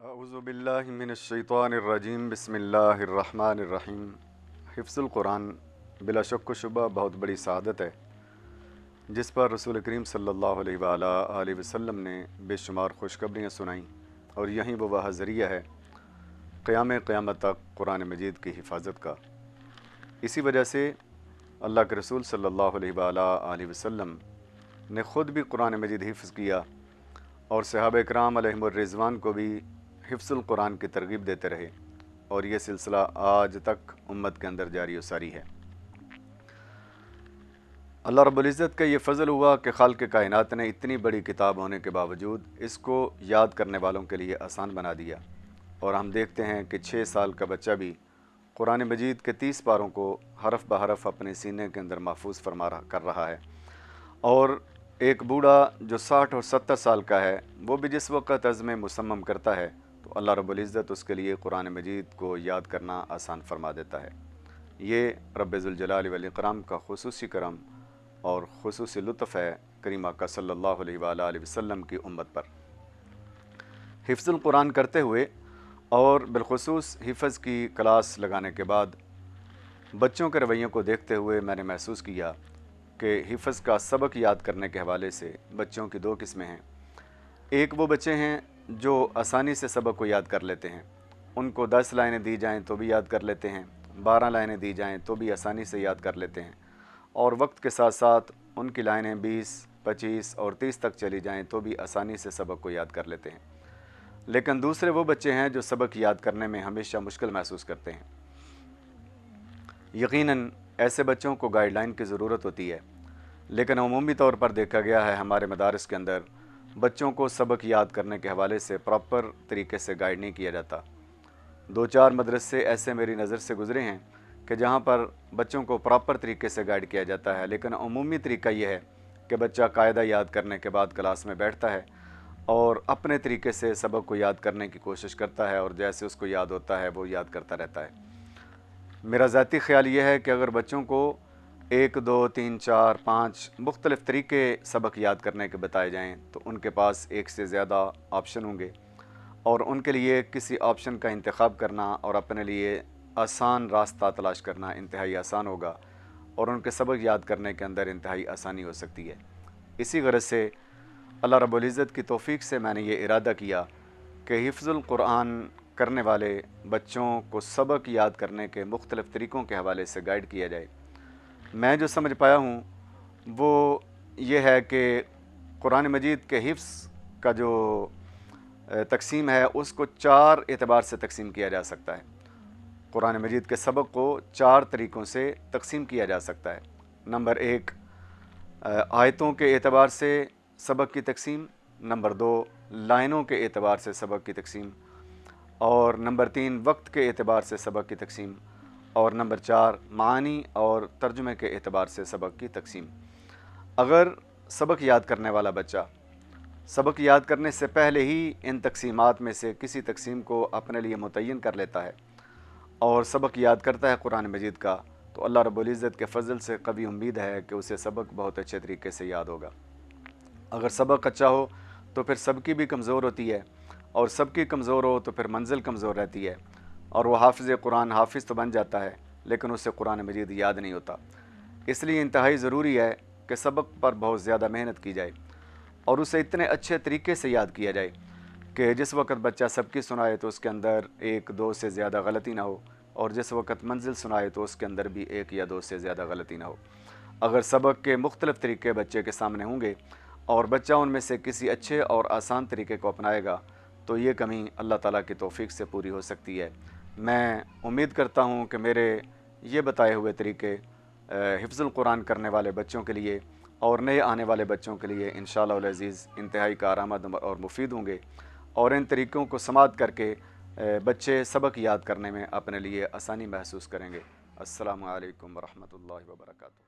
اعوذ باللہ من الشیطان الرجیم بسم اللہ الرحمن الرحیم۔ حفظ القرآن بلا شک و شبہ بہت بڑی سعادت ہے، جس پر رسول کریم صلی اللہ علیہ وآلہ وسلم نے بے شمار خوشخبریاں سنائیں، اور یہیں وہ ذریعہ ہے قیامت تک قرآن مجید کی حفاظت کا۔ اسی وجہ سے اللہ کے رسول صلی اللہ علیہ وآلہ وسلم نے خود بھی قرآن مجید حفظ کیا، اور صحابہ کرام علیہم الرضوان کو بھی حفظ القرآن کی ترغیب دیتے رہے، اور یہ سلسلہ آج تک امت کے اندر جاری و ساری ہے۔ اللہ رب العزت کا یہ فضل ہوا کہ خالق کائنات نے اتنی بڑی کتاب ہونے کے باوجود اس کو یاد کرنے والوں کے لیے آسان بنا دیا، اور ہم دیکھتے ہیں کہ 6 سال کا بچہ بھی قرآن مجید کے 30 پاروں کو حرف بحرف اپنے سینے کے اندر محفوظ کر رہا ہے، اور ایک بوڑھا جو 60 اور 70 سال کا ہے وہ بھی جس وقت عزم مصمم کرتا ہے تو اللہ رب العزت اس کے لیے قرآن مجید کو یاد کرنا آسان فرما دیتا ہے۔ یہ رب ذوالجلال والاکرام کا خصوصی کرم اور خصوصی لطف ہے کریم آقا صلی اللہ علیہ وآلہ وسلم کی امت پر۔ حفظ القرآن کرتے ہوئے اور بالخصوص حفظ کی کلاس لگانے کے بعد بچوں کے رویوں کو دیکھتے ہوئے میں نے محسوس کیا کہ حفظ کا سبق یاد کرنے کے حوالے سے بچوں کی 2 قسمیں ہیں۔ ایک وہ بچے ہیں جو آسانی سے سبق کو یاد کر لیتے ہیں، ان کو 10 لائنیں دی جائیں تو بھی یاد کر لیتے ہیں، 12 لائنیں دی جائیں تو بھی آسانی سے یاد کر لیتے ہیں، اور وقت کے ساتھ ساتھ ان کی لائنیں 20، 25 اور 30 تک چلی جائیں تو بھی آسانی سے سبق کو یاد کر لیتے ہیں۔ لیکن دوسرے وہ بچے ہیں جو سبق یاد کرنے میں ہمیشہ مشکل محسوس کرتے ہیں۔ یقیناً ایسے بچوں کو گائیڈ لائن کی ضرورت ہوتی ہے، لیکن عمومی طور پر دیکھا گیا ہے ہمارے مدارس کے اندر بچوں کو سبق یاد کرنے کے حوالے سے پراپر طریقے سے گائیڈ نہیں کیا جاتا۔ 2-4 مدرسے ایسے میری نظر سے گزرے ہیں کہ جہاں پر بچوں کو پراپر طریقے سے گائیڈ کیا جاتا ہے، لیکن عمومی طریقہ یہ ہے کہ بچہ قاعدہ یاد کرنے کے بعد کلاس میں بیٹھتا ہے اور اپنے طریقے سے سبق کو یاد کرنے کی کوشش کرتا ہے، اور جیسے اس کو یاد ہوتا ہے وہ یاد کرتا رہتا ہے۔ میرا ذاتی خیال یہ ہے کہ اگر بچوں کو 1، 2، 3، 4، 5 مختلف طریقے سبق یاد کرنے کے بتائے جائیں تو ان کے پاس ایک سے زیادہ آپشن ہوں گے، اور ان کے لیے کسی آپشن کا انتخاب کرنا اور اپنے لیے آسان راستہ تلاش کرنا انتہائی آسان ہوگا، اور ان کے سبق یاد کرنے کے اندر انتہائی آسانی ہو سکتی ہے۔ اسی غرض سے اللہ رب العزت کی توفیق سے میں نے یہ ارادہ کیا کہ حفظ القرآن کرنے والے بچوں کو سبق یاد کرنے کے مختلف طریقوں کے حوالے سے گائیڈ کیا جائے۔ میں جو سمجھ پایا ہوں وہ یہ ہے کہ قرآن مجید کے حفظ کا جو تقسیم ہے اس کو 4 اعتبار سے تقسیم کیا جا سکتا ہے۔ قرآن مجید کے سبق کو 4 طریقوں سے تقسیم کیا جا سکتا ہے۔ نمبر 1 آیتوں کے اعتبار سے سبق کی تقسیم، نمبر 2 لائنوں کے اعتبار سے سبق کی تقسیم، اور نمبر 3 وقت کے اعتبار سے سبق کی تقسیم، اور نمبر 4 معانی اور ترجمے کے اعتبار سے سبق کی تقسیم۔ اگر سبق یاد کرنے والا بچہ سبق یاد کرنے سے پہلے ہی ان تقسیمات میں سے کسی تقسیم کو اپنے لیے متعین کر لیتا ہے اور سبق یاد کرتا ہے قرآن مجید کا، تو اللہ رب العزت کے فضل سے قوی امید ہے کہ اسے سبق بہت اچھے طریقے سے یاد ہوگا۔ اگر سبق اچھا ہو تو پھر سب کی بھی کمزور ہوتی ہے، اور سب کی کمزور ہو تو پھر منزل کمزور رہتی ہے، اور وہ حافظ قرآن حافظ تو بن جاتا ہے لیکن اسے قرآن مجید یاد نہیں ہوتا۔ اس لیے انتہائی ضروری ہے کہ سبق پر بہت زیادہ محنت کی جائے اور اسے اتنے اچھے طریقے سے یاد کیا جائے کہ جس وقت بچہ سب کی سنائے تو اس کے اندر 1-2 سے زیادہ غلطی نہ ہو، اور جس وقت منزل سنائے تو اس کے اندر بھی 1 یا 2 سے زیادہ غلطی نہ ہو۔ اگر سبق کے مختلف طریقے بچے کے سامنے ہوں گے اور بچہ ان میں سے کسی اچھے اور آسان طریقے کو اپنائے گا تو یہ کمی اللہ تعالیٰ کی توفیق سے پوری ہو سکتی ہے۔ میں امید کرتا ہوں کہ میرے یہ بتائے ہوئے طریقے حفظ القرآن کرنے والے بچوں کے لیے اور نئے آنے والے بچوں کے لیے انشاءاللہ العزیز انتہائی کارآمد اور مفید ہوں گے، اور ان طریقوں کو سماعت کر کے بچے سبق یاد کرنے میں اپنے لیے آسانی محسوس کریں گے۔ السلام علیکم ورحمۃ اللہ وبرکاتہ۔